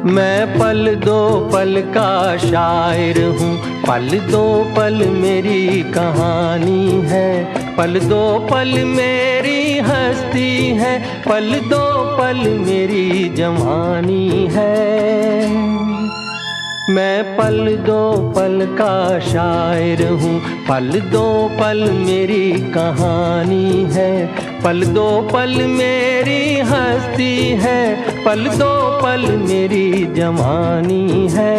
मैं पल दो पल का शायर हूँ, पल दो पल मेरी कहानी है, पल दो पल मेरी हस्ती है, पल दो पल मेरी जवानी है। मैं पल दो पल का शायर हूँ, पल दो पल मेरी कहानी है, पल दो पल मेरी हस्ती है, पल दो पल मेरी जवानी है।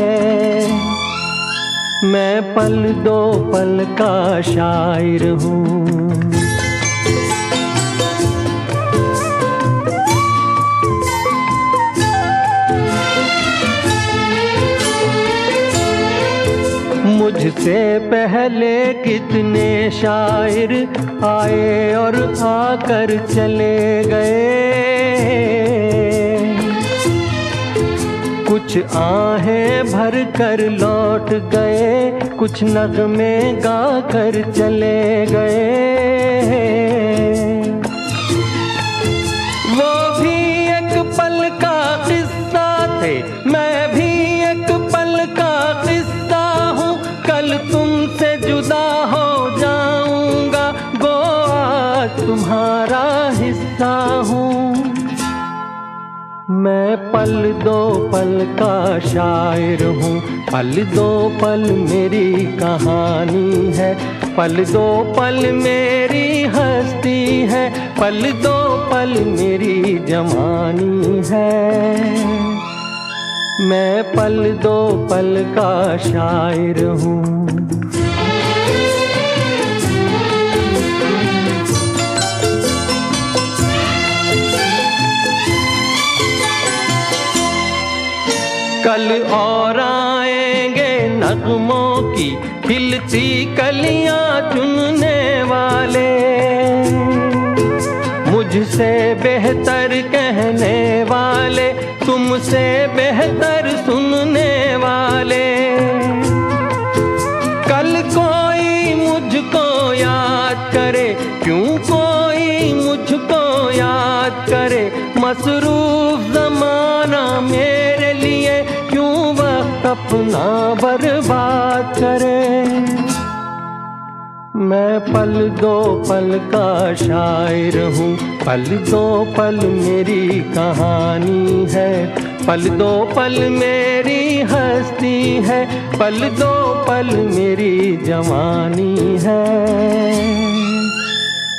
मैं पल दो पल का शायर हूँ। मुझसे पहले कितने शायर आए और आकर चले गए, कुछ आहें भर कर लौट गए, कुछ नगमे गा कर चले गए। वो भी एक पल का किस्सा थे, मैं भी एक पल का किस्सा हूँ, कल तुमसे जुदा हो जाऊंगा, गो आज तुम्हारा हिस्सा हूँ। मैं पल दो पल का शायर हूँ, पल दो पल मेरी कहानी है, पल दो पल मेरी हस्ती है, पल दो पल मेरी जवानी है। मैं पल दो पल का शायर हूँ। कल और आएंगे नगमों की खिलती कलियां चुनने वाले, मुझसे बेहतर कहने वाले, तुमसे बेहतर सुनने वाले। कल कोई मुझको याद करे, क्यों कोई मुझको याद करे, मसरूफ ज़माना मेरे लिए क्यों वक्त अपना बर्बाद करे। मैं पल दो पल का शायर हूँ, पल दो पल मेरी कहानी है, पल दो पल मेरी हस्ती है, पल दो पल मेरी जवानी है।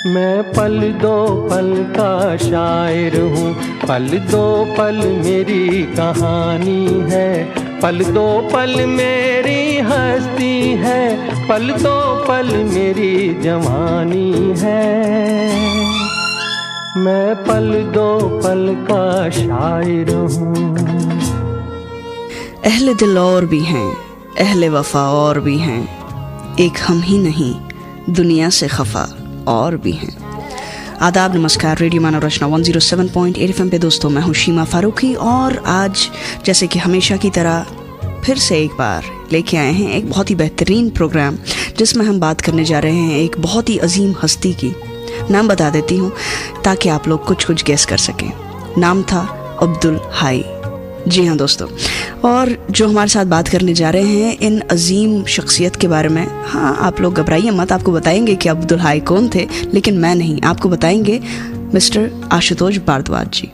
मैं पल दो पल का शायर हूँ, पल दो पल मेरी कहानी है, पल दो पल मेरी हस्ती है, पल दो पल मेरी जवानी है। मैं पल दो पल का शायर हूँ। अहले दिल और भी हैं, अहले वफा और भी हैं, एक हम ही नहीं दुनिया से खफा और भी हैं। आदाब, नमस्कार। रेडियो मानव रचना 107.8 FM पे दोस्तों, मैं हूँ शीमा फारूकी और आज जैसे कि हमेशा की तरह फिर से एक बार लेके आए हैं एक बहुत ही बेहतरीन प्रोग्राम, जिसमें हम बात करने जा रहे हैं एक बहुत ही अजीम हस्ती की। नाम बता देती हूँ ताकि आप लोग कुछ गेस कर सकें। नाम था अब्दुल हाई। जी हाँ दोस्तों, और जो हमारे साथ बात करने जा रहे हैं इन अजीम शख्सियत के बारे में, हाँ आप लोग घबराइए मत, आपको बताएंगे कि अब्दुल हाई कौन थे, लेकिन मैं नहीं, आपको बताएंगे मिस्टर आशुतोष भारद्वाज जी,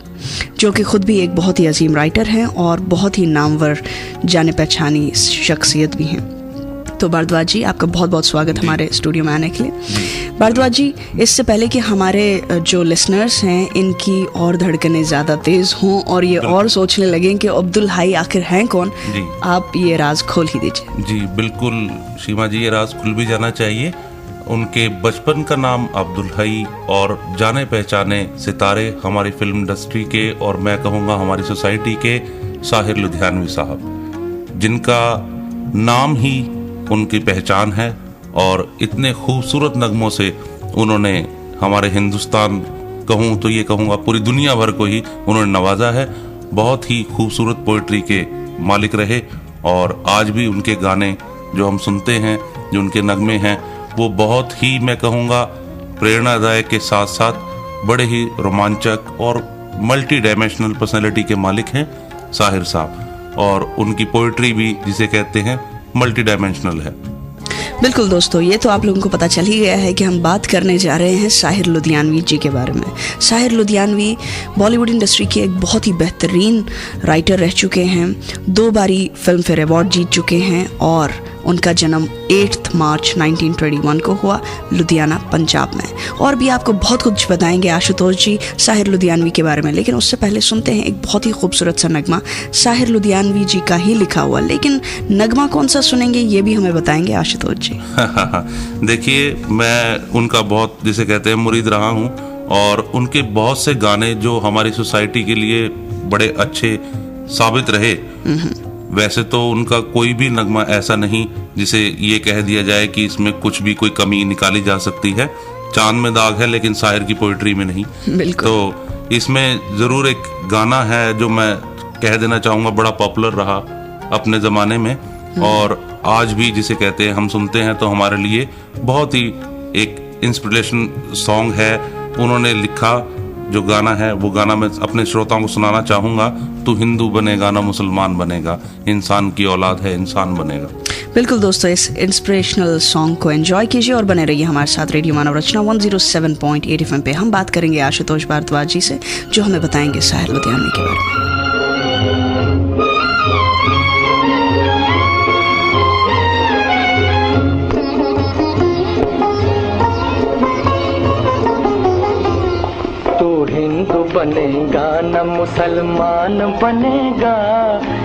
जो कि खुद भी एक बहुत ही अजीम राइटर हैं और बहुत ही नामवर जाने पहचानी शख्सियत भी हैं। तो भारद्वाज जी, आपका बहुत बहुत स्वागत हमारे स्टूडियो में आने के लिए। भारद्वाज जी, इससे पहले कि हमारे जो लिसनर्स हैं इनकी और धड़कनें ज़्यादा तेज़ हों और ये और सोचने लगें कि अब्दुल हाई आखिर हैं कौन, आप ये राज खोल ही दीजिए। जी बिल्कुल शीमा जी, ये राज खुल भी जाना चाहिए। उनके बचपन का नाम अब्दुल हाई और जाने पहचाने सितारे हमारी फिल्म इंडस्ट्री के और मैं कहूँगा हमारी सोसाइटी के साहिर लुधियानवी साहब, जिनका नाम ही उनकी पहचान है और इतने खूबसूरत नगमों से उन्होंने हमारे हिंदुस्तान कहूँ तो ये कहूँगा पूरी दुनिया भर को ही उन्होंने नवाजा है। बहुत ही खूबसूरत पोइट्री के मालिक रहे और आज भी उनके गाने जो हम सुनते हैं, जो उनके नगमे हैं, वो बहुत ही मैं कहूँगा प्रेरणादायक के साथ साथ बड़े ही रोमांचक और मल्टी डायमेंशनल पर्सनैलिटी के मालिक हैं। साहिर साहब, और उनकी पोइट्री भी जिसे कहते हैं मल्टी डायमेंशनल है। बिल्कुल दोस्तों, ये तो आप लोगों को पता चल ही गया है कि हम बात करने जा रहे हैं साहिर लुधियानवी जी के बारे में। साहिर लुधियानवी बॉलीवुड इंडस्ट्री के एक बहुत ही बेहतरीन राइटर रह चुके हैं, 2 बारी फिल्म फेयर अवार्ड जीत चुके हैं और उनका जन्म 8 मार्च 1921 को हुआ लुधियाना, पंजाब में। और भी आपको बहुत कुछ बताएंगे आशुतोष जी साहिर लुधियानवी के बारे में, लेकिन उससे पहले सुनते हैं एक बहुत ही खूबसूरत सा नगमा साहिर लुधियानवी जी का ही लिखा हुआ। लेकिन नगमा कौन सा सुनेंगे ये भी हमें बताएंगे आशुतोष जी। देखिए, मैं उनका बहुत जिसे कहते हैं मुरीद रहा हूँ, और उनके बहुत से गाने जो हमारी सोसाइटी के लिए बड़े अच्छे साबित रहे। वैसे तो उनका कोई भी नगमा ऐसा नहीं जिसे ये कह दिया जाए कि इसमें कुछ भी कोई कमी निकाली जा सकती है। चांद में दाग है लेकिन साहिर की पोइट्री में नहीं। तो इसमें जरूर एक गाना है जो मैं कह देना चाहूँगा बड़ा पॉपुलर रहा अपने ज़माने में, और आज भी जिसे कहते हैं हम सुनते हैं तो हमारे लिए बहुत ही एक इंस्पिरेशन सॉन्ग है। उन्होंने लिखा जो गाना है, वो गाना मैं अपने श्रोताओं को सुनाना चाहूँगा। तू हिंदू बनेगा ना मुसलमान बनेगा, इंसान की औलाद है इंसान बनेगा। बिल्कुल दोस्तों, इस इंस्पिरेशनल सॉन्ग को एंजॉय कीजिए और बने रहिए हमारे साथ रेडियो मानव रचना 107.8 FM पे। हम बात करेंगे आशुतोष भारद्वाज जी से, जो हमें बताएंगे साहिर लुधियानवी के बारे में। हिंदू बनेगा न मुसलमान बनेगा,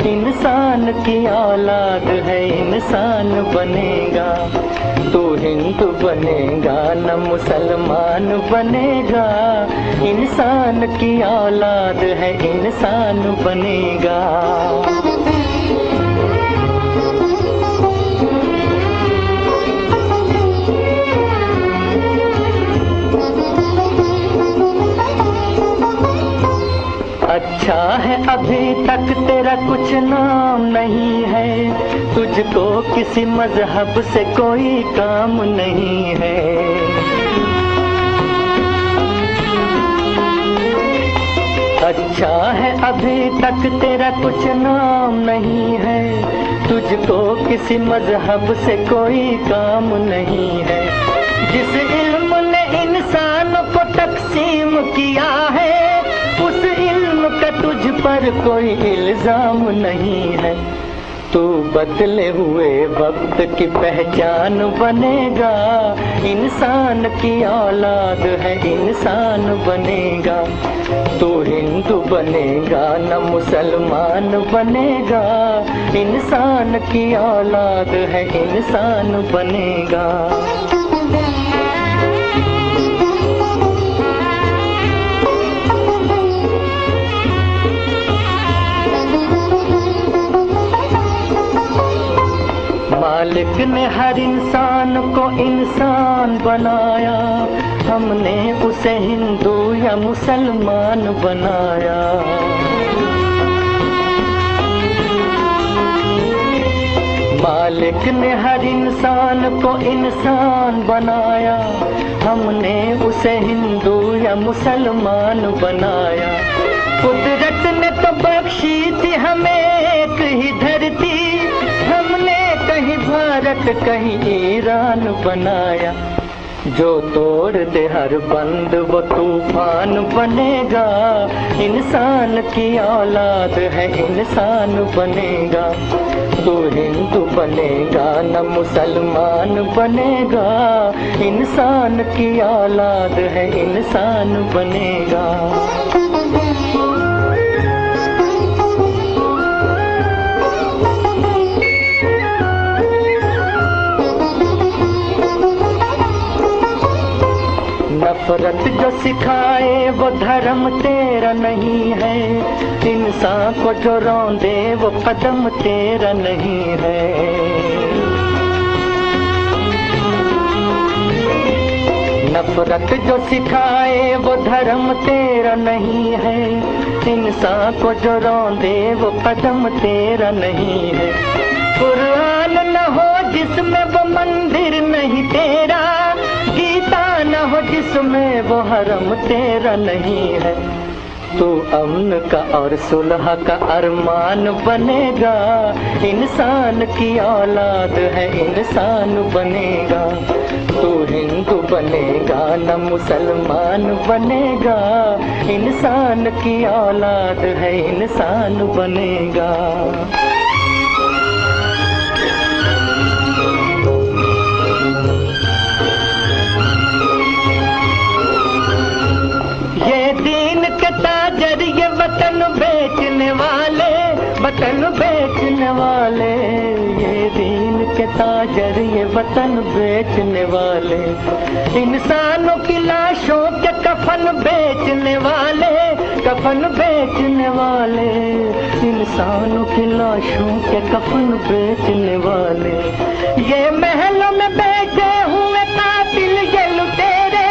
इंसान की औलाद है इंसान बनेगा। तू हिंदू बनेगा न मुसलमान बनेगा, इंसान की औलाद है इंसान बनेगा। अच्छा है अभी तक तेरा कुछ नाम नहीं है, तुझको किसी मजहब से कोई काम नहीं है। अच्छा है अभी तक तेरा कुछ नाम नहीं है, तुझको किसी मजहब से कोई काम नहीं है। जिस इल्म ने इंसान को तकसीम किया है, उस इल्म का तुझ पर कोई इल्जाम नहीं है। तू बदले हुए वक्त की पहचान बनेगा, इंसान की औलाद है इंसान बनेगा। तू हिंदू बनेगा न मुसलमान बनेगा, इंसान की औलाद है इंसान बनेगा। मालिक ने हर इंसान को इंसान बनाया, हमने उसे हिंदू या मुसलमान बनाया। मालिक ने हर इंसान को इंसान बनाया, हमने उसे हिंदू या मुसलमान बनाया। कुदरत ने तो बख्शी थी हमें एक ही धरती, हमने कहीं भारत कहीं ईरान बनाया। जो तोड़ दे हर बंद वो तूफान बनेगा, इंसान की औलाद है इंसान बनेगा। तू हिंदू बनेगा न मुसलमान बनेगा, इंसान की औलाद है इंसान बनेगा। नफरत जो सिखाए वो धर्म तेरा नहीं है, इंसान को जो रौंदे वो कदम तेरा नहीं है। नफरत जो सिखाए वो धर्म तेरा नहीं है, इंसान को जो रौंदे वो कदम तेरा नहीं है। कुरान न हो जिसमें वो मंदिर नहीं तेरा, गीता न हो जिसमें वो हरम तेरा नहीं है। तू अमन का और सुलह का अरमान बनेगा, इंसान की औलाद है इंसान बनेगा। तू हिंदू बनेगा न मुसलमान बनेगा, इंसान की औलाद है इंसान बनेगा। ये दीन के ताजर ये वतन बेचने वाले, वतन बेचने वाले, ये दीन के ताजर ये वतन बेचने वाले, इंसानों की लाशों के कफन बेचने वाले, कफन बेचने वाले, इंसानों की लाशों के कफन बेचने वाले। ये महलों में बैठे हुए कातिल ये लुटेरे,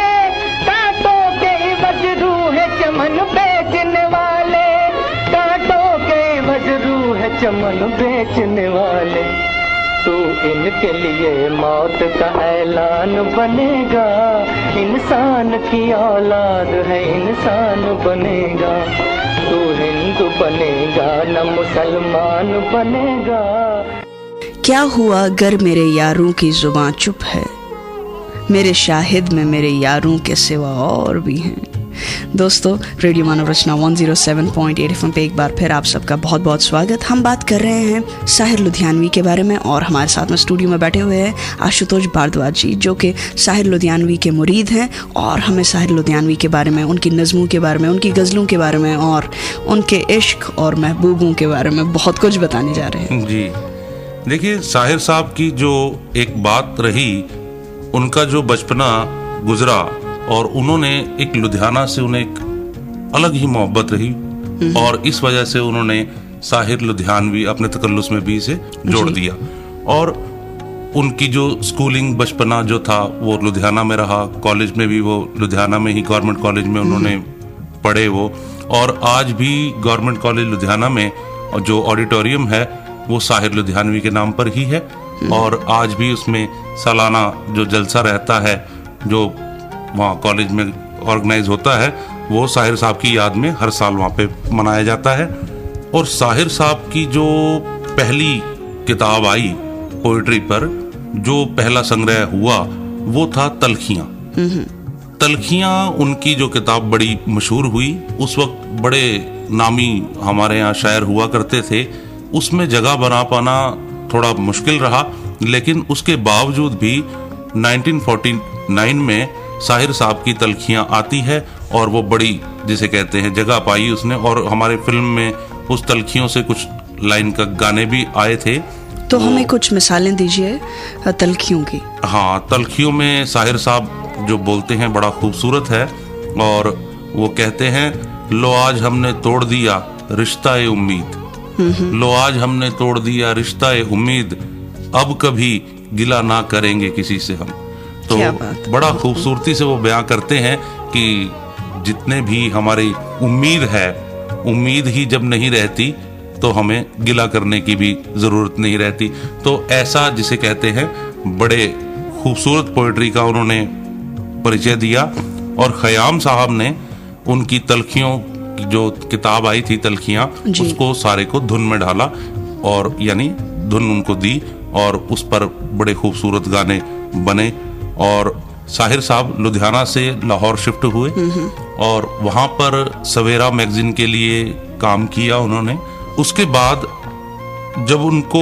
कांटों के इवज रूह चमन बेचने वाले, कांटों के इवज रूह चमन बेचने वाले। तू इनके लिए मौत का ऐलान बनेगा, इंसान की औलाद है इंसान बनेगा। तू हिंदू बनेगा न मुसलमान बनेगा। क्या हुआ अगर मेरे यारों की जुबां चुप है, मेरे शाहिद में मेरे यारों के सिवा और भी हैं। दोस्तों, रेडियो मानव रचना 107.8 FM पे एक बार फिर आप सबका बहुत बहुत स्वागत। हम बात कर रहे हैं साहिर लुधियानवी के बारे में और हमारे साथ में स्टूडियो में बैठे हुए हैं आशुतोष भारद्वाज जी, जो कि साहिर लुधियानवी के मुरीद हैं और हमें साहिर लुधियानवी के बारे में, उनकी नज़मों के बारे में, उनकी गज़लों के बारे में और उनके इश्क और महबूबों के बारे में बहुत कुछ बताने जा रहे हैं। जी देखिए, साहिर साहब की जो एक बात रही, उनका जो बचपना गुजरा और उन्होंने एक लुधियाना से उन्हें एक अलग ही मोहब्बत रही और इस वजह से उन्होंने साहिर लुधियानवी अपने तकल्लुस में भी इसे जोड़ दिया। और उनकी जो स्कूलिंग बचपना जो था वो लुधियाना में रहा, कॉलेज में भी वो लुधियाना में ही गवर्नमेंट कॉलेज में उन्होंने पढ़े वो, और आज भी गवर्नमेंट कॉलेज लुधियाना में जो ऑडिटोरियम है वो साहिर लुधियानवी के नाम पर ही है और आज भी उसमें सालाना जो जलसा रहता है जो वहाँ कॉलेज में ऑर्गेनाइज होता है वो साहिर साहब की याद में हर साल वहाँ पे मनाया जाता है। और साहिर साहब की जो पहली किताब आई पोइट्री पर, जो पहला संग्रह हुआ वो था तलखियाँ। तलखियाँ उनकी जो किताब बड़ी मशहूर हुई, उस वक्त बड़े नामी हमारे यहाँ शायर हुआ करते थे, उसमें जगह बना पाना थोड़ा मुश्किल रहा, लेकिन उसके बावजूद भी 1949 में साहिर साहब की तलखियाँ आती है और वो बड़ी, जिसे कहते हैं, जगह पाई उसने। और हमारे फिल्म में उस तलखियों से कुछ लाइन का गाने भी आए थे। तो हमें कुछ मिसालें दीजिए तलखियों की। हाँ, तलखियों में साहिर साहब जो बोलते हैं बड़ा खूबसूरत है और वो कहते हैं, लो आज हमने तोड़ दिया रिश्ता ए उम्मीद, लो आज हमने तोड़ दिया रिश्ता ए उम्मीद, अब कभी गिला ना करेंगे किसी से हम। तो बड़ा खूबसूरती से वो बयां करते हैं कि जितने भी हमारी उम्मीद है, उम्मीद ही जब नहीं रहती तो हमें गिला करने की भी ज़रूरत नहीं रहती। तो ऐसा जिसे कहते हैं, बड़े खूबसूरत पोइट्री का उन्होंने परिचय दिया। और ख़याम साहब ने उनकी तलखियों की जो किताब आई थी तलखियाँ, उसको सारे को धुन में डाला और यानी धुन उनको दी और उस पर बड़े खूबसूरत गाने बने। और साहिर साहब लुधियाना से लाहौर शिफ्ट हुए और वहाँ पर सवेरा मैगजीन के लिए काम किया उन्होंने। उसके बाद जब उनको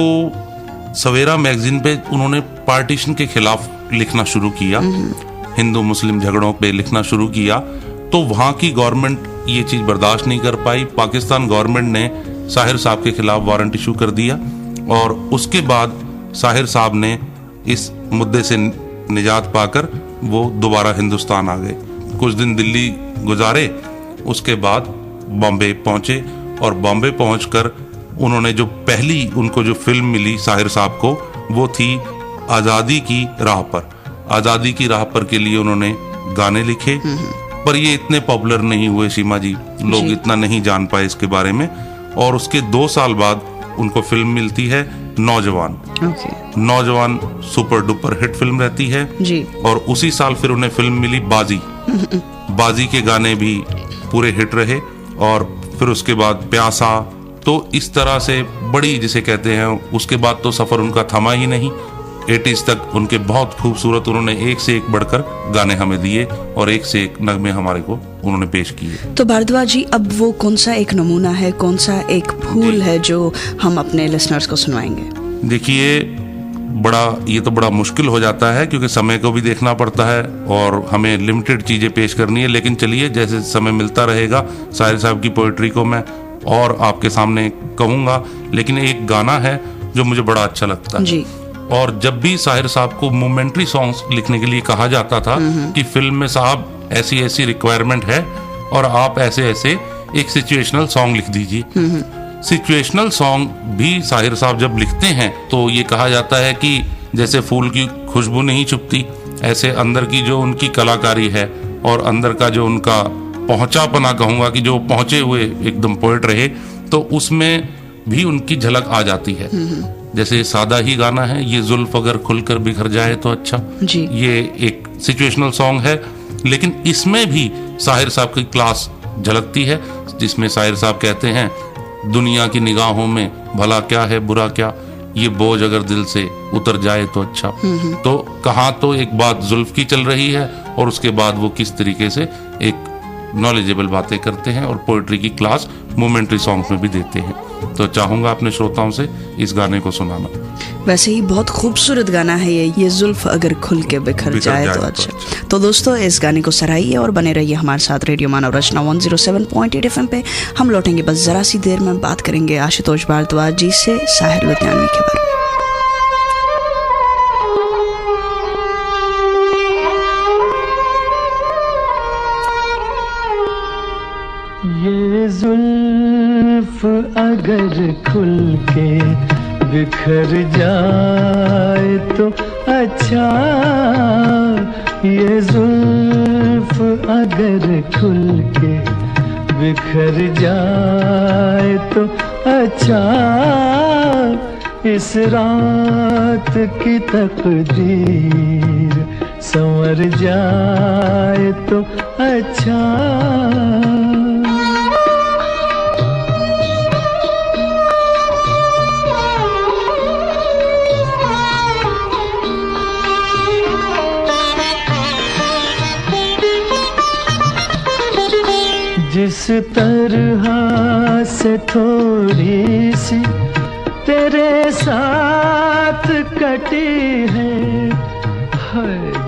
सवेरा मैगजीन पे उन्होंने पार्टीशन के खिलाफ लिखना शुरू किया, हिंदू मुस्लिम झगड़ों पे लिखना शुरू किया, तो वहाँ की गवर्नमेंट ये चीज़ बर्दाश्त नहीं कर पाई। पाकिस्तान गवर्नमेंट ने साहिर साहब के खिलाफ वारंट इशू कर दिया और उसके बाद साहिर साहब ने इस मुद्दे से निजात पाकर वो दोबारा हिंदुस्तान आ गए। कुछ दिन दिल्ली गुजारे, उसके बाद बॉम्बे पहुंचे और बॉम्बे पहुंचकर उन्होंने जो पहली उनको जो फिल्म मिली साहिर साहब को, वो थी आज़ादी की राह पर। आज़ादी की राह पर के लिए उन्होंने गाने लिखे, पर ये इतने पॉपुलर नहीं हुए सीमा जी, लोग इतना नहीं जान पाए इसके बारे में। और उसके 2 साल बाद उनको फिल्म मिलती है नौजवान। नौजवान सुपर डुपर हिट फिल्म रहती है जी। और उसी साल फिर उन्हें फिल्म मिली बाजी। बाजी के गाने भी पूरे हिट रहे और फिर उसके बाद प्यासा। तो इस तरह से बड़ी जिसे कहते हैं, उसके बाद तो सफ़र उनका थमा ही नहीं। 80s तक उनके बहुत खूबसूरत, उन्होंने एक से एक बढ़कर गाने हमें दिए और एक से एक नगमे हमारे को उन्होंने पेश किए। तो भारद्वाज जी, अब वो कौन सा एक नमूना है, कौन सा एक फूल है जो हम अपने लिसनर्स को सुनवाएंगे? देखिए, ये तो बड़ा मुश्किल हो जाता है क्योंकि समय को भी देखना पड़ता है और हमें लिमिटेड चीज़ें पेश करनी है। लेकिन चलिए, जैसे समय मिलता रहेगा साहिर साहब की पोइट्री को मैं और आपके सामने कहूँगा। लेकिन एक गाना है जो मुझे बड़ा अच्छा लगता है जी। और जब भी साहिर साहब को मोमेंट्री सॉन्ग्स लिखने के लिए कहा जाता था कि फिल्म में साहब ऐसी ऐसी रिक्वायरमेंट है और आप ऐसे ऐसे एक सिचुएशनल सॉन्ग लिख दीजिए। सिचुएशनल सॉन्ग भी साहिर साहब जब लिखते हैं तो ये कहा जाता है कि जैसे फूल की खुशबू नहीं छुपती, ऐसे अंदर की जो उनकी कलाकारी है और अंदर का जो उनका पहुंचापना, कहूँगा कि जो पहुंचे हुए एकदम पोएट रहे, तो उसमें भी उनकी झलक आ जाती है। जैसे सादा ही गाना है, ये जुल्फ अगर खुलकर बिखर जाए तो अच्छा जी। ये एक सिचुएशनल सॉन्ग है, लेकिन इसमें भी साहिर साहब की क्लास झलकती है, जिसमें साहिर साहब कहते हैं, दुनिया की निगाहों में भला क्या है बुरा क्या, ये बोझ अगर दिल से उतर जाए तो अच्छा। तो कहाँ तो एक बात जुल्फ की चल रही है और उसके बाद वो किस तरीके से एक नॉलेजेबल बातें करते हैं और पोइट्री की क्लास मोमेंट्री सॉन्ग्स में भी देते हैं। तो चाहूंगा अपने श्रोताओं से इस गाने को सुनाना। वैसे ही बहुत खूबसूरत गाना है ये जुल्फ अगर खुल के बिखर जाए तो अच्छा। तो दोस्तों, इस गाने को सराहिए और बने रहिए हमारे साथ रेडियो मानव रचना 107.8 FM पे। हम लौटेंगे बस जरा सी देर में, बात करेंगे आशुतोष भारद्वाज जी से साहिर लुधियानवी के बारे में। ये जुल्फ अगर खुल के बिखर जाए तो अच्छा, ये जुल्फ अगर खुल के बिखर जाए तो अच्छा, इस रात की तकदीर संवर जाए तो अच्छा। जिस तरह से थोड़ी सी तेरे साथ कटी है,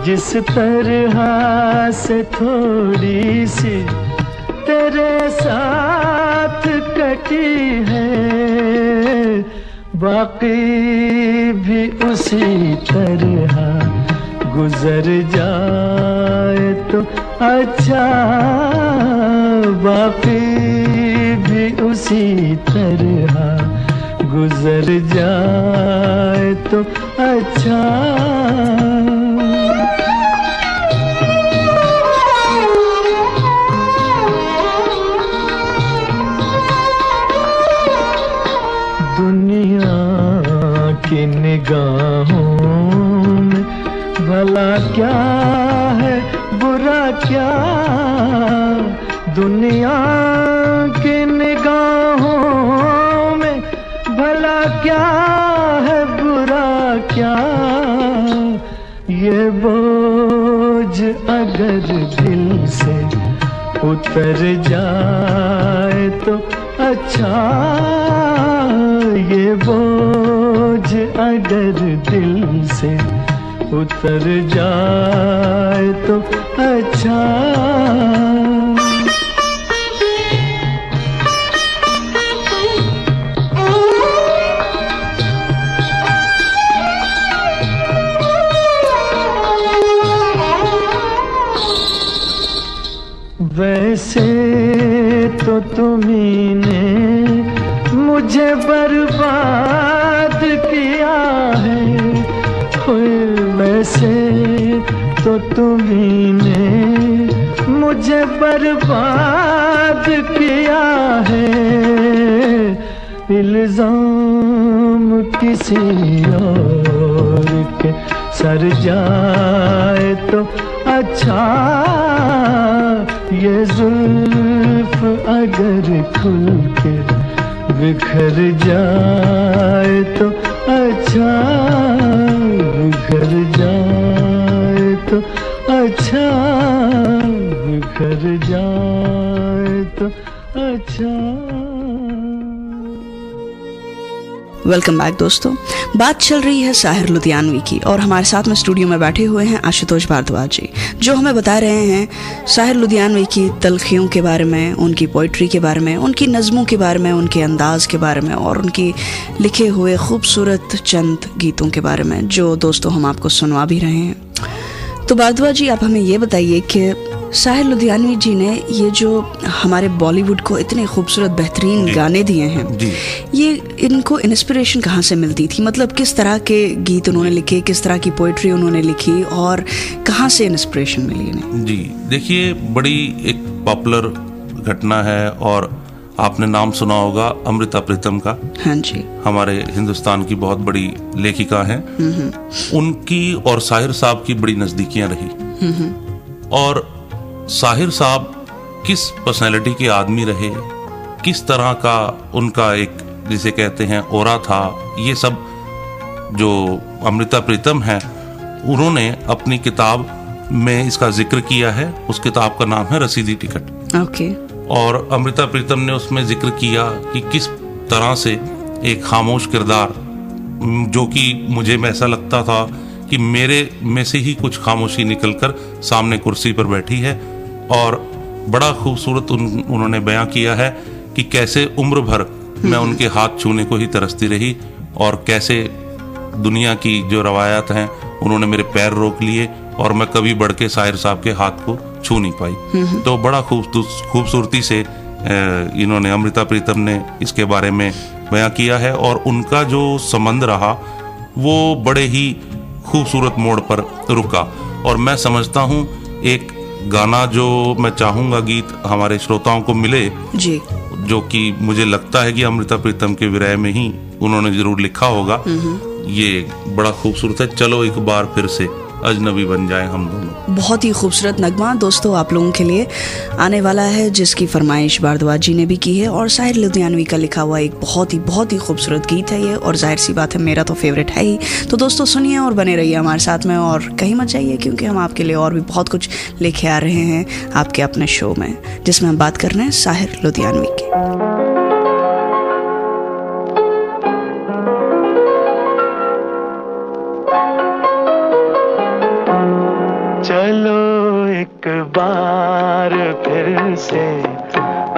जिस तरह से थोड़ी सी तेरे साथ कटी है, बाकी भी उसी तरह गुजर जाए तो अच्छा, बाकी भी उसी तरह गुजर जाए तो अच्छा। दुनिया की निगाहों में भला क्या है बुरा क्या, दुनिया की निगाहों में भला क्या है बुरा क्या, ये बोझ अगर दिल से उतर जाए तो अच्छा, ये बोझ अगर दिल से उतर जाए तो अच्छा। वैसे तो तुम्ही ने मुझे बर्बाद किया है, वैसे तो तुम्ही ने मुझे बर्बाद किया है, इल्जाम किसी और के सर जाए तो अच्छा ये जुल्फ अगर खुल के बिखर जाए तो अच्छा, बिखर जाए तो अच्छा, बिखर जाए तो अच्छा। वेलकम बैक दोस्तों। बात चल रही है साहिर लुधियानवी की और हमारे साथ में स्टूडियो में बैठे हुए हैं आशुतोष भारद्वाज जी, जो हमें बता रहे हैं साहिर लुधियानवी की तलखियों के बारे में, उनकी पोइट्री के बारे में, उनकी नज़मों के बारे में, उनके अंदाज के बारे में और उनकी लिखे हुए खूबसूरत चंद गीतों के बारे में, जो दोस्तों हम आपको सुनवा भी रहे हैं। तो भारद्वाज जी, आप हमें ये बताइए कि साहिर लुधियानवी जी ने ये जो हमारे बॉलीवुड को इतने खूबसूरत बेहतरीन गाने दिए हैं, ये इनको इंस्पिरेशन कहाँ से मिलती थी? मतलब किस तरह के गीत उन्होंने लिखे, किस तरह की पोइट्री उन्होंने लिखी और कहाँ से इंस्पिरेशन मिली इन्हें? जी देखिए, बड़ी एक पॉपुलर घटना है और आपने नाम सुना होगा अमृता प्रीतम का। हाँ जी, हमारे हिंदुस्तान की बहुत बड़ी लेखिका हैं। उनकी और साहिर साहब की बड़ी नजदीकियां रही और साहिर साहब किस पर्सनैलिटी के आदमी रहे, किस तरह का उनका एक जिसे कहते हैं ओरा था, ये सब जो अमृता प्रीतम है उन्होंने अपनी किताब में इसका जिक्र किया है। उस किताब का नाम है रसीदी टिकट। ओके। और अमृता प्रीतम ने उसमें जिक्र किया कि किस तरह से एक खामोश किरदार, जो कि मुझे ऐसा लगता था कि मेरे में से ही कुछ खामोशी निकलकर सामने कुर्सी पर बैठी है, और बड़ा खूबसूरत उन्होंने बयां किया है कि कैसे उम्र भर मैं उनके हाथ छूने को ही तरसती रही और कैसे दुनिया की जो रवायत हैं उन्होंने मेरे पैर रोक लिए और मैं कभी बढ़ के साहिर साहब के हाथ को छू नहीं पाई। तो बड़ा खूबसूरती से इन्होंने, अमृता प्रीतम ने इसके बारे में बयां किया है और उनका जो संबंध रहा वो बड़े ही खूबसूरत मोड़ पर रुका। और मैं समझता हूँ एक गाना जो मैं चाहूँगा गीत हमारे श्रोताओं को मिले जी, जो कि मुझे लगता है कि अमृता प्रीतम के विरह में ही उन्होंने जरूर लिखा होगा। ये बड़ा खूबसूरत है, चलो एक बार फिर से अजनबी बन जाए हम दोनों। बहुत ही खूबसूरत नगमा दोस्तों आप लोगों के लिए आने वाला है, जिसकी फरमाइश भारद्वाज जी ने भी की है और साहिर लुधियानवी का लिखा हुआ एक बहुत ही खूबसूरत गीत है ये, और जाहिर सी बात है मेरा तो फेवरेट है ही। तो दोस्तों सुनिए और बने रहिए हमारे साथ में और कहीं मत जाइए, क्योंकि हम आपके लिए और भी बहुत कुछ लेके आ रहे हैं आपके अपने शो में, जिसमें हम बात कर रहे हैं साहिर लुधियानवी की। चलो एक बार फिर से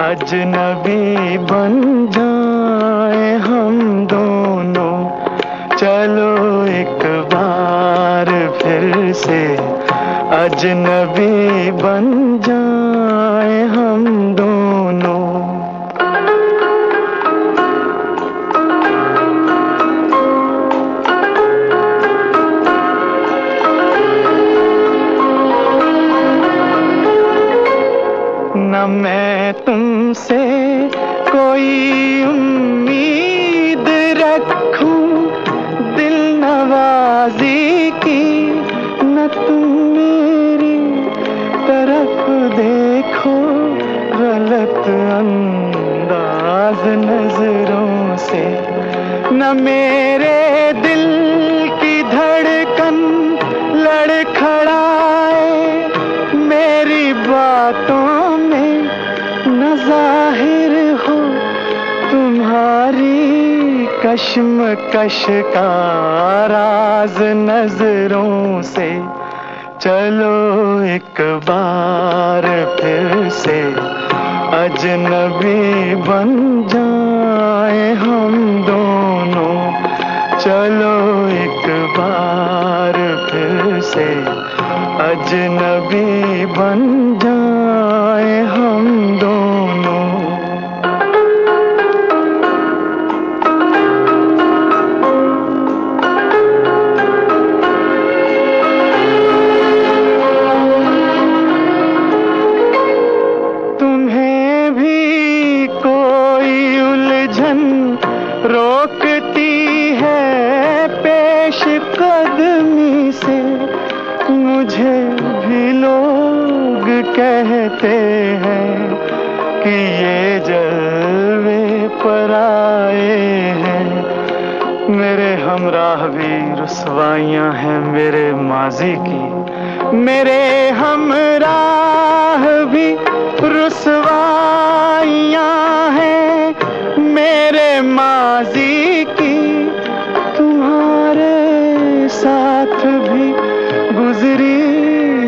अजनबी बन जाए हम दोनों, चलो एक बार फिर से अजनबी बन जाए हम दोनों। न मैं तुमसे कोई उम्मीद रखूं दिल नवाजी की, न तुम मेरी तरफ देखो गलत अंदाज नजरों से, न मेरे दिल की धड़कन लड़खड़ाए मेरी बातों न जाहिर हो तुम्हारी कश्मकश का राज नजरों से। चलो एक बार फिर से अजनबी बन जाए हम दोनों, चलो एक बार फिर से अजनबी बन जाए हम दोनों। तुम्हें भी कोई उलझन रोकती है पेश कदमी से, मुझे भी लोग कहते हैं कि ये जलवे पर आए हैं, मेरे हमराह भी रुसवाइयाँ हैं मेरे माजी की, मेरे हमराह भी रुसवाइयाँ हैं मेरे माजी की, तुम्हारे साथ भी गुजरी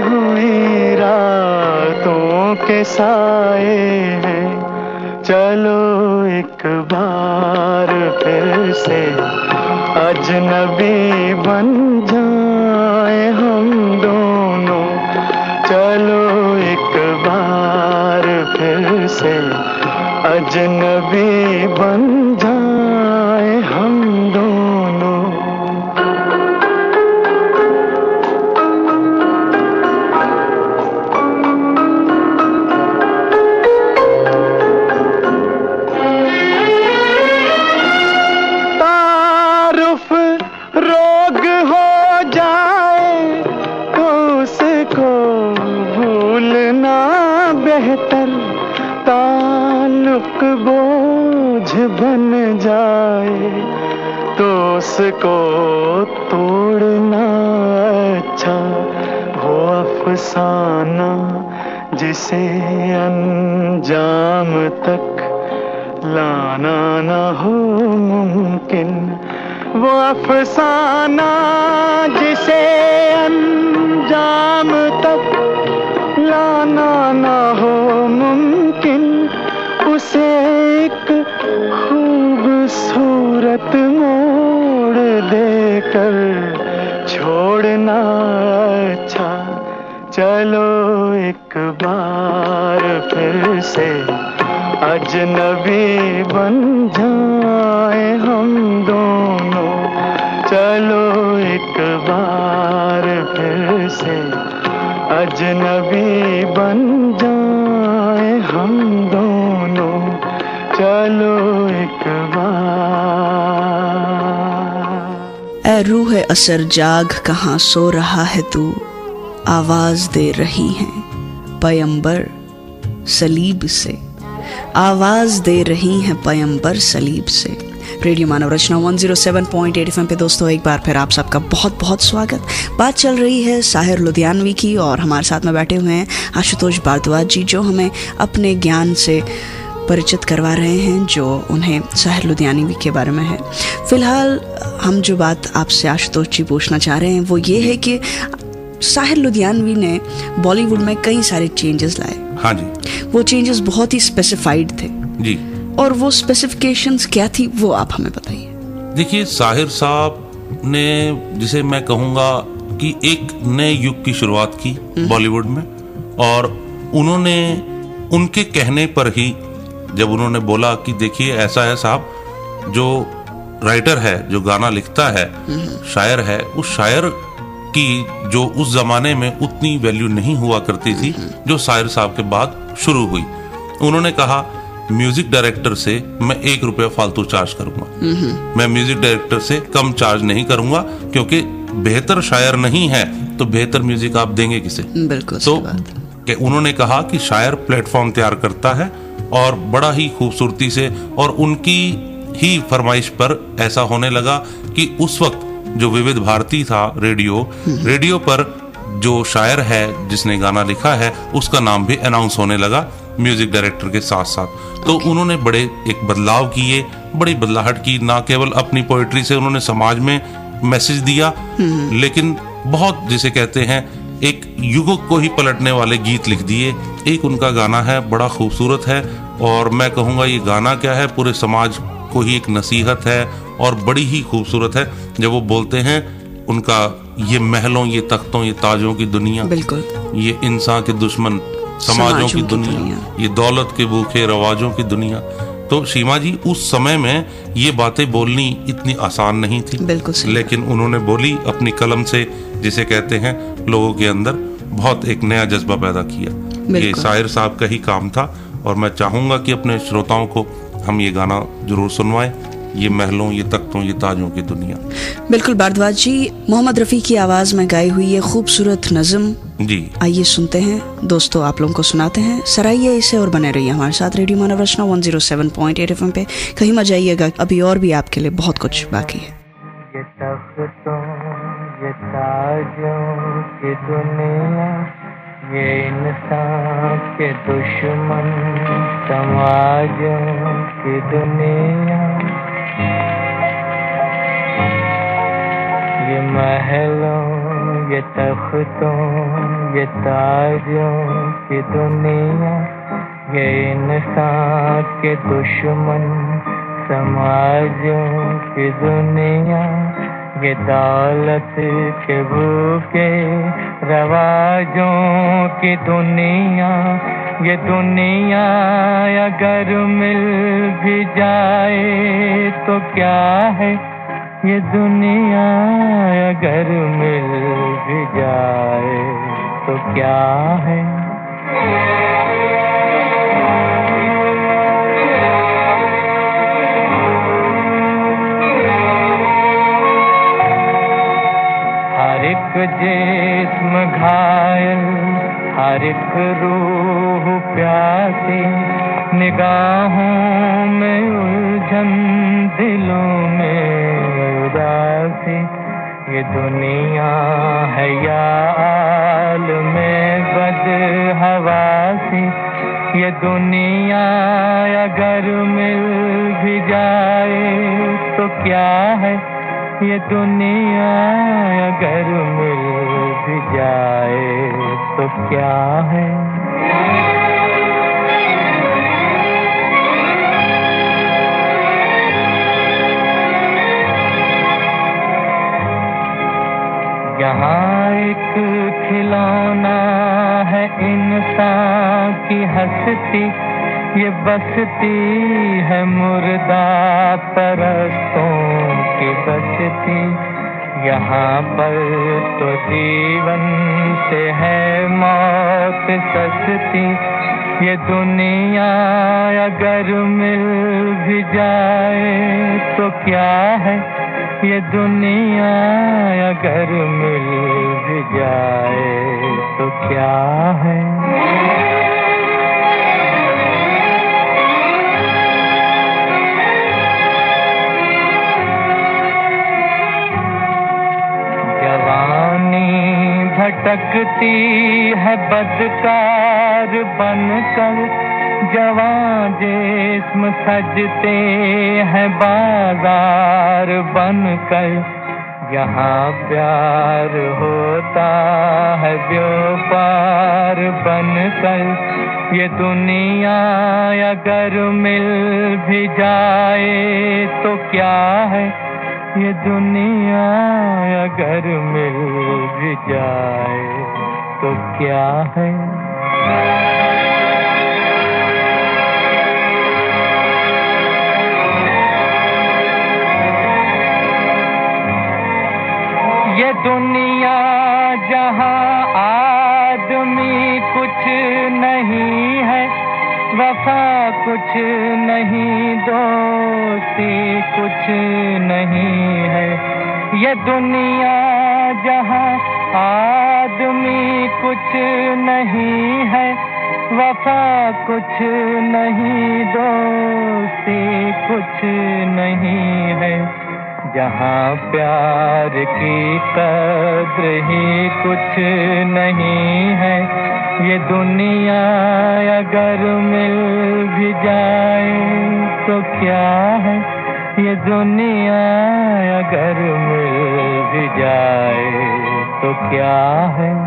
हुई रातों के साए हैं, चलो एक बार फिर से अजनबी बन जाए हम दोनों, चलो एक बार फिर से अजनबी बन जाए हम दोनों। ताल्लुक बोझ बन जाए तो उसको तोड़ना अच्छा, वो अफसाना जिसे अंजाम तक लाना न हो मुमकिन, वो अफसाना जिसे अंजाम तक लाना न हो मुमकिन, उसे एक खूबसूरत मोड़ देकर छोड़ना अच्छा, चलो एक बार फिर से अजनबी बन जाए हम दोनों, चलो एक बार फिर से अजनबी बन जाए हम दोनों, चलो एक बार। ऐ रूह असर जाग कहाँ सो रहा है तू, आवाज दे रही है पैगंबर सलीब से, आवाज दे रही हैं पैगंबर सलीब से। रेडियो मानव रचना 107.8 FM पे दोस्तों एक बार फिर आप सबका बहुत बहुत स्वागत। बात चल रही है साहिर लुधियानवी की और हमारे साथ में बैठे हुए हैं आशुतोष भारद्वाज जी, जो हमें अपने ज्ञान से परिचित करवा रहे हैं जो उन्हें साहिर लुधियानवी के बारे में है। फिलहाल हम जो बात आपसे आशुतोष जी पूछना चाह रहे हैं वो ये है कि साहिर लुधियानवी ने बॉलीवुड में कई सारे चेंजेस लाए। हाँ जी। वो चेंजेस बहुत ही स्पेसिफाइड थे जी, और वो स्पेसिफिकेशंस क्या थी वो आप हमें बताइए। देखिए, साहिर साहब ने, जिसे मैं कहूँगा कि एक नए युग की शुरुआत की बॉलीवुड में, और उन्होंने उनके कहने पर ही जब उन्होंने बोला कि देखिए ऐसा है साहब, जो राइटर है, जो गाना लिखता है, शायर है, उस शायर की जो उस जमाने में उतनी वैल्यू नहीं हुआ करती थी जो साहिर साहब के बाद शुरू हुई। उन्होंने कहा म्यूजिक डायरेक्टर से मैं 1 रुपया फालतू चार्ज करूंगा, मैं म्यूजिक डायरेक्टर से कम चार्ज नहीं करूंगा, क्योंकि बेहतर शायर नहीं है तो बेहतर म्यूजिक आप देंगे किसे। बिल्कुल तो कि उन्होंने कहा कि शायर प्लेटफॉर्म तैयार करता है और बड़ा ही खूबसूरती से, और उनकी ही फरमाइश पर ऐसा होने लगा कि उस वक्त जो विविध भारती था रेडियो पर जो शायर है जिसने गाना लिखा है उसका नाम भी अनाउंस होने लगा म्यूजिक डायरेक्टर के साथ साथ। तो उन्होंने बड़े एक बदलाव किए, बड़ी बदलाहट की, ना केवल अपनी पोएट्री से उन्होंने समाज में मैसेज दिया, लेकिन बहुत जिसे कहते हैं एक युग को ही पलटने वाले गीत लिख दिए। एक उनका गाना है बड़ा खूबसूरत है, और मैं कहूँगा ये गाना क्या है, पूरे समाज को ही एक नसीहत है और बड़ी ही खूबसूरत है। जब वो बोलते हैं उनका, ये महलों, ये तख्तों, ये ताजों की दुनिया, बिल्कुल, ये इंसान के दुश्मन समाजों की दुनिया, ये दौलत के भूखे रवाजों की दुनिया। तो सीमा जी, उस समय में ये बातें बोलनी इतनी आसान नहीं थी, लेकिन उन्होंने बोली अपनी कलम से, जिसे कहते हैं लोगों के अंदर बहुत एक नया जज्बा पैदा किया। ये शायर साहब का ही काम था, और मैं चाहूंगा कि अपने श्रोताओं को हम ये गाना जरूर सुनवाएं। ये महलों, ये तख्तों, ये ताजों की दुनिया। बिल्कुल भारद्वाज जी, मोहम्मद रफ़ी की आवाज़ में गाई हुई ये खूबसूरत नज़म जी आइए सुनते हैं। दोस्तों आप लोगों को सुनाते हैं, सराहिए इसे और बने रहिए हमारे साथ रेडियो मानव रचना 107.8 FM पे। कहीं मत जाइएगा, अभी और भी आपके लिए बहुत कुछ बाकी है। ये तख्तों, ये ताजों की दुनिया, ये इंसान के दुश्मन समाजों की दुनिया, ये महलों, ये तख्तों, ये ताजों की दुनिया, ये इंसान के दुश्मन समाजों की दुनिया, ये दौलत के भूखे रवाजों की दुनिया, ये दुनिया अगर मिल भी जाए तो क्या है, ये दुनिया अगर मिल भी जाए तो क्या है। हर एक जिस्म घायल, हर एक रूह प्यासी, निगाहों में उलझन, दिलों में उदासी, ये दुनिया है या आलमे बदहवासी, ये दुनिया अगर मिल भी जाए तो क्या है, ये दुनिया अगर मिल भी जाए तो क्या है। यहाँ एक खिलौना है इंसान की हस्ती, ये बसती है मुर्दा परस्तों की बसती, यहाँ पर तो जीवन से है मौत सस्ती, ये दुनिया अगर मिल भी जाए तो क्या है, ये दुनिया अगर मिल भी जाए तो क्या है। भटकती है बदकार बनकर, जवां जिस्म सजते हैं बाजार बनकर, यहाँ प्यार होता है व्यापार बनकर, ये दुनिया अगर मिल भी जाए तो क्या है, ये दुनिया अगर मिल भी जाए तो क्या है। ये दुनिया जहाँ आदमी कुछ नहीं है, वफा कुछ नहीं, दोस्ती कुछ नहीं है, ये दुनिया जहाँ आदमी कुछ नहीं है, वफा कुछ नहीं, दोस्ती कुछ नहीं है, जहाँ प्यार की कद्र ही कुछ नहीं है, ये दुनिया अगर मिल भी जाए तो क्या है, ये दुनिया अगर मिल भी जाए तो क्या है।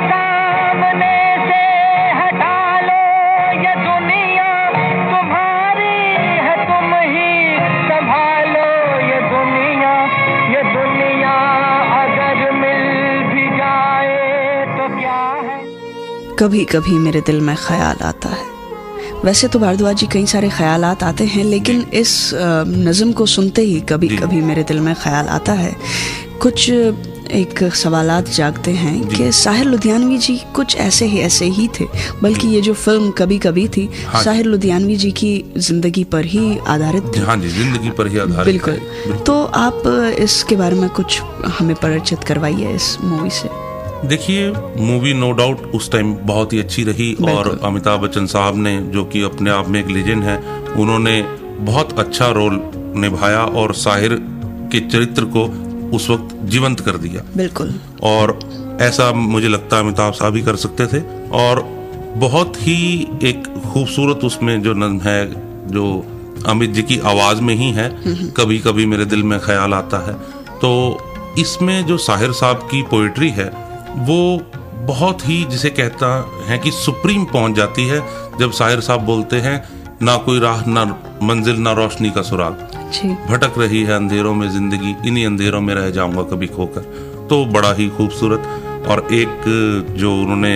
सामने से हटा कभी कभी मेरे दिल में ख्याल आता है। वैसे तो भारद्वाज जी कई सारे ख्यालात आते हैं, लेकिन इस नज़म को सुनते ही कभी कभी मेरे दिल में ख्याल आता है। कुछ एक सवालात जागते हैं कि साहिर लुधियानवी जी कुछ ऐसे ही थे, बल्कि ये जो फिल्म कभी कभी थी साहिर लुधियानवी जी की जिंदगी पर ही आधारित थी। हाँ जी, जिंदगी पर ही आधारित। बिल्कुल। तो आप इसके बारे में कुछ हमें परिचित करवाइए इस मूवी से। देखिए, मूवी नो डाउट उस टाइम बहुत ही अच्छी रही और अमिताभ बच्चन साहब ने, जो कि अपने आप में एक लेजेंड है, उन्होंने बहुत अच्छा रोल निभाया और साहिर के चरित्र को उस वक्त जीवंत कर दिया। बिल्कुल। और ऐसा मुझे लगता है अमिताभ साहब ही कर सकते थे। और बहुत ही एक खूबसूरत उसमें जो नज़्म है, जो अमित जी की आवाज़ में ही है, कभी कभी मेरे दिल में ख्याल आता है। तो इसमें जो साहिर साहब की पोइट्री है वो बहुत ही, जिसे कहता है कि सुप्रीम पहुंच जाती है जब साहिर साहब बोलते हैं, ना कोई राह ना मंजिल ना रोशनी का सुराग, भटक रही है अंधेरों में जिंदगी, इन्हीं अंधेरों में रह जाऊंगा कभी खोकर। तो बड़ा ही खूबसूरत। और एक जो उन्होंने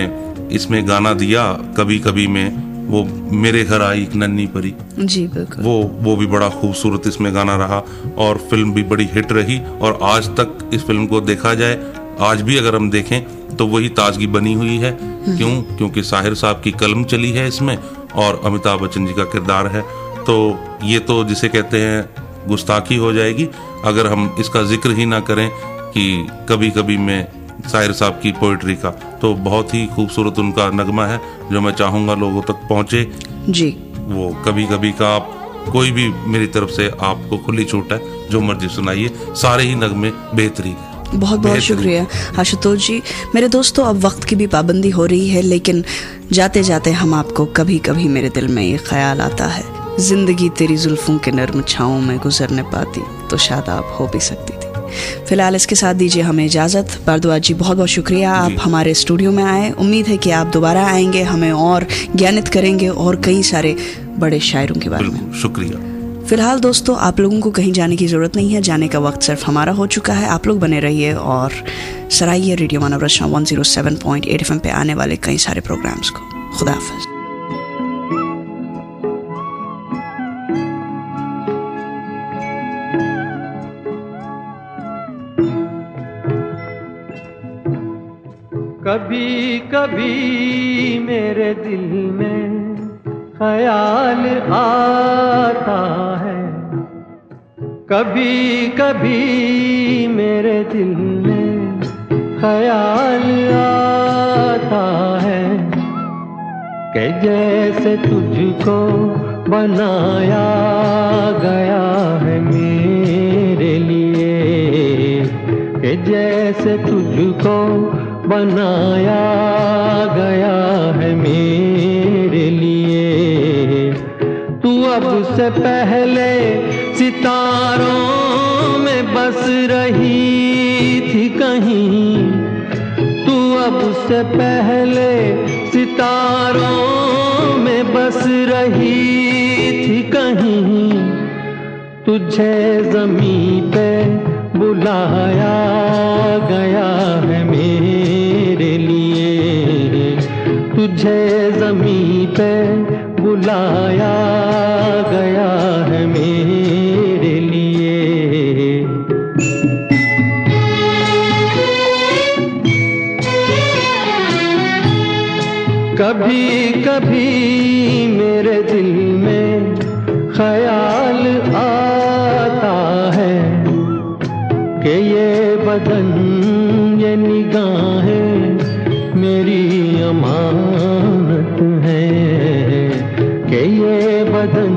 इसमें गाना दिया कभी कभी में, वो मेरे घर आई एक नन्ही परी, जी बिल्कुल, वो भी बड़ा खूबसूरत इसमें गाना रहा और फिल्म भी बड़ी हिट रही। और आज तक इस फिल्म को देखा जाए, आज भी अगर हम देखें तो वही ताजगी बनी हुई है। क्योंकि साहिर साहब की कलम चली है इसमें और अमिताभ बच्चन जी का किरदार है। तो ये तो जिसे कहते हैं गुस्ताखी हो जाएगी अगर हम इसका जिक्र ही ना करें कि कभी कभी में साहिर साहब की पोइट्री का। तो बहुत ही खूबसूरत उनका नगमा है जो मैं चाहूँगा लोगों तक पहुँचे जी। वो कभी कभी का आप कोई भी, मेरी तरफ से आपको खुली छूट है, जो मर्जी सुनाइए, सारे ही नगमे बेहतरीन है। बहुत बहुत शुक्रिया आशुतोष जी। मेरे दोस्तों, अब वक्त की भी पाबंदी हो रही है, लेकिन जाते जाते हम आपको कभी कभी मेरे दिल में ये ख्याल आता है, जिंदगी तेरी जुल्फों के नर्म छाँव में गुजरने पाती तो शादाब हो भी सकती थी। फिलहाल इसके साथ दीजिए हमें इजाज़त। भारद्वाज जी बहुत बहुत शुक्रिया, आप हमारे स्टूडियो में आए। उम्मीद है कि आप दोबारा आएंगे, हमें और ज्ञानित करेंगे और कई सारे बड़े शायरों के बारे में। शुक्रिया। फिलहाल दोस्तों, आप लोगों को कहीं जाने की ज़रूरत नहीं है, जाने का वक्त सिर्फ हमारा हो चुका है। आप लोग बने रहिए और सराहिए रेडियो मानव रचना 107.8 FM पे आने वाले कई सारे प्रोग्राम्स को। खुदा हाफिज़। कभी कभी मेरे दिल में ख्याल आता है, कभी कभी मेरे दिल में ख्याल आता है कि जैसे तुझको बनाया गया है मेरे लिए, कि जैसे तुझको बनाया गया है मेरे लिए। तू अब से पहले सितारों में बस रही थी कहीं, तू अब से पहले सितारों में बस रही थी कहीं। तुझे ज़मीं पे बुलाया गया है मेरे लिए, तुझे ज़मीं पे बुलाया गया है मेरे लिए। कभी कभी मेरे दिल में ख्याल आता है कि ये बदन ये निगाहें मेरी अमानत है, कि ये बदन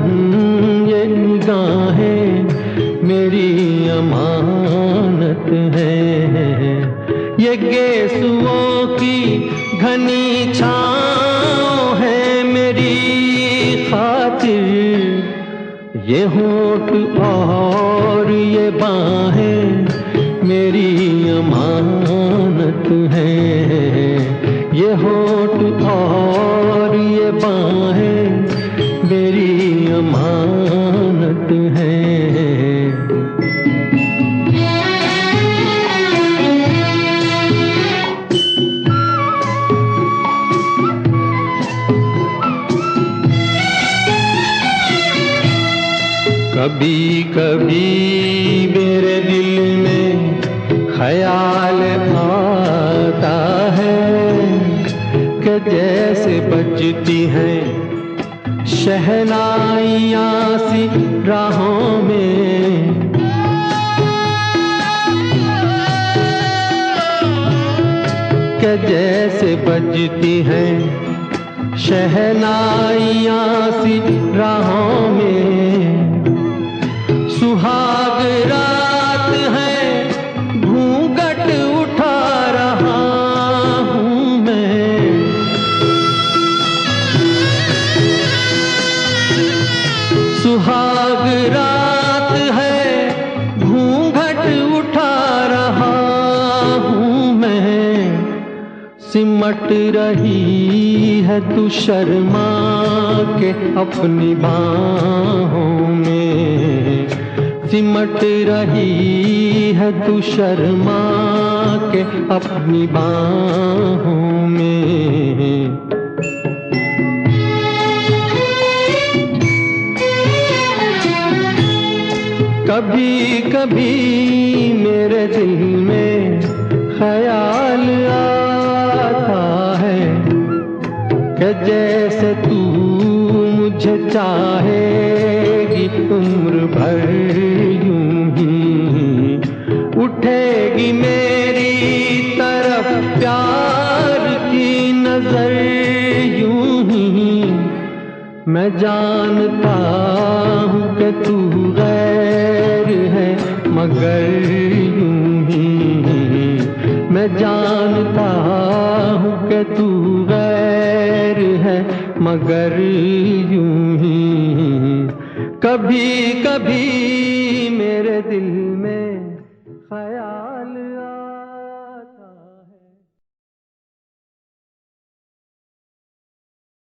ये निगाहें मेरी अमानत है। ये गेसुओं की घनी छाँव है मेरी खातिर, ये होठ और ये बाहें मेरी अमानत है। ये होठ और ये बाहें मेरी अमानत है। कभी कभी मेरे दिल में ख्याल आता है कि जैसे बजती हैं शहनाइयाँ सी राहों में, कि जैसे बजती हैं शहनाइयाँ सी राहों में। सुहाग रात है घूंघट उठा रहा हूँ मैं, सुहाग रात है घूंघट उठा रहा हूँ मैं। सिमट रही है तू शर्मा के अपनी बाहों में, सिमट रही है तू शर्मा के अपनी बाहों में। कभी कभी मेरे दिल में ख्याल आता है कि जैसे तू मुझे चाहेगी उम्र भर यूं ही, उठेगी मेरी तरफ प्यार की नजर यूं ही। मैं जानता हूँ कि तू गैर है मगर यूं ही, मैं जानता हूँ कि तू गैर है मगर यूं ही। कभी कभी मेरे दिल